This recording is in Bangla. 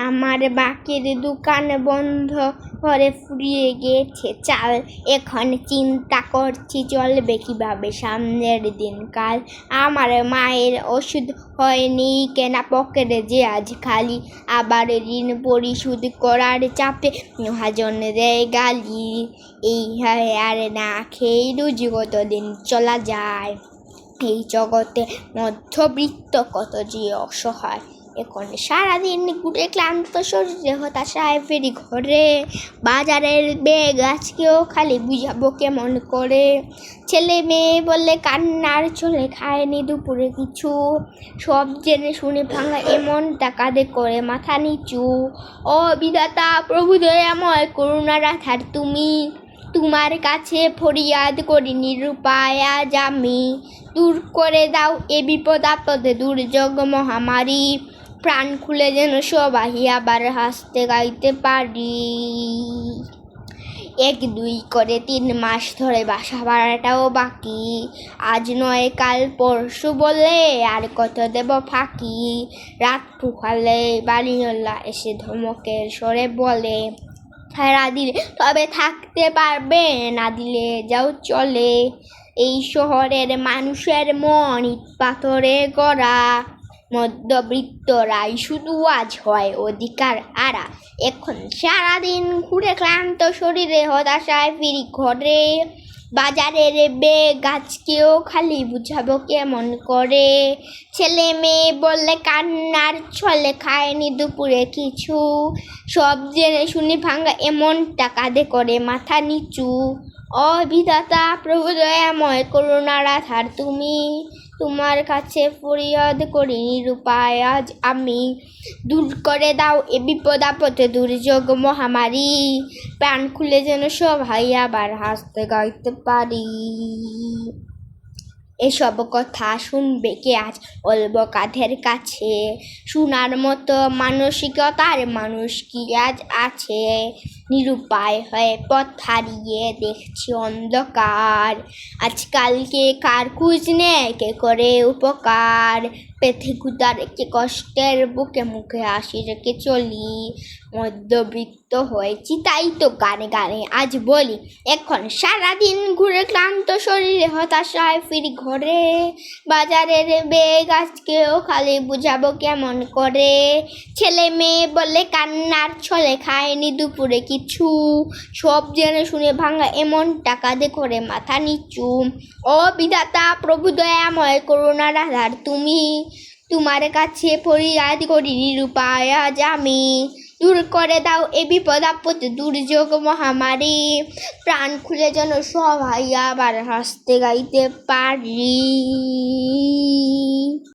আমার বাকির দোকান বন্ধ করে ফুরিয়ে গেছে চাল। এখন চিন্তা করছি চলবে কিভাবে সামনের দিনকাল। আমার মায়ের ওষুধ হয়নি কেনা, পকেটে যে আজ খালি। আবার ঋণ পরিশোধ করার চাপে মহাজন দেয় গালি। এই হয় আর না খেয়ে রোজ কতদিন চলা যায়। এই জগতে মধ্যবিত্ত কত যে অসহায়। এখন সারাদিন ঘুরে ক্লান্ত শরীরে হতাশায় ফেরি ঘরে। বাজারের ব্যাগ আজকেও খালি, বুঝাবো কেমন করে। ছেলে মেয়ে বলে কান্নার চলে, খায়নি দুপুরে কিছু। সব জেনে শুনে ভাঙা এমন টাকাদে করে মাথা নিচু। ও বিধাতা প্রভু দয়াময় করুণা রাখার তুমি, তোমার কাছে ফরিয়াদ করি নিরুপায় আজ আমি। দূর করে দাও এ বিপদ আপদে দুর্যোগ মহামারী। প্রাণ খুলে যেন সবাই আবার হাসতে গাইতে পারি। 1-2 করে 3 মাস ধরে বাসা ভাড়াটাও বাকি। আজ নয় কাল পরশু বলে আর কত দেব ফাঁকি। রাত পুকালে বাড়িওয়ালা এসে ধমকের স্বরে বলে, ভাড়া দিলে তবে থাকতে পারবে, না দিলে যাও চলে। এই শহরের মানুষের মন ইট পাথরে গড়া। মধ্যবিত্তরাই শুধু আজ হয় অধিকার আরা। এখন সারাদিন ঘুরে ক্লান্ত শরীরে হতাশায় ফিরি ঘরে। বাজারের ব্যাগ আজকেও খালি, বুঝাবো কেমন করে। ছেলে মেয়ে বললে কান্নার ছলে, খায়নি দুপুরে কিছু। সব জেনে শুনি ভাঙা এমন টাকাদে করে মাথা নিচু। ও বিধাতা প্রভু দয়াময় করুণা রাধার তুমি, তোমার কাছে ফরিয়াদ করি নিরুপায় আজ আমি। দূর করে দাও এ বিপদ আপদে দুর্যোগ মহামারী। প্রাণ খুলে যেন সবাই আবার হাসতে গাইতে পারি। এসব কথা শুনবে কে আজ বলব কাঁধের কাছে। শোনার মতো মানসিকতার মানুষ কি আজ আছে। নিরুপায় হয়ে পথ হারিয়ে দেখছি অন্ধকার। আজকালকে কার খোঁজ নেয়, কে করে উপকার। পেথে ক্ষুধা রেখে কষ্টের বুকে মুখে হাসি রেখে চলি। মধ্যবিত্ত হয়েছি তাই তো গানে গানে আজ বলি। এখন সারাদিন ঘুরে ক্লান্ত শরীরে হতাশায় ফিরি ঘরে। বাজারের ব্যাগ আজকেও খালি, বুঝাবো কেমন করে। ছেলে মেয়ে বলে কান্নার ছলে, খায়নি দুপুরে কিছু। সব জেনে শুনে ভাঙা এমন টাকাদে করে মাথা নিচু। ও বিধাতা প্রভু দয়াময় করুণা রাধার তুমি, তোমার কাছে ফরিয়াদ করি নিরুপায় আজ আমি। দূর করে দাও এ বিপদ আপদে দুর্যোগ মহামারী। প্রাণ খুলে যেন সবাই আবার হাসতে গাইতে পারি।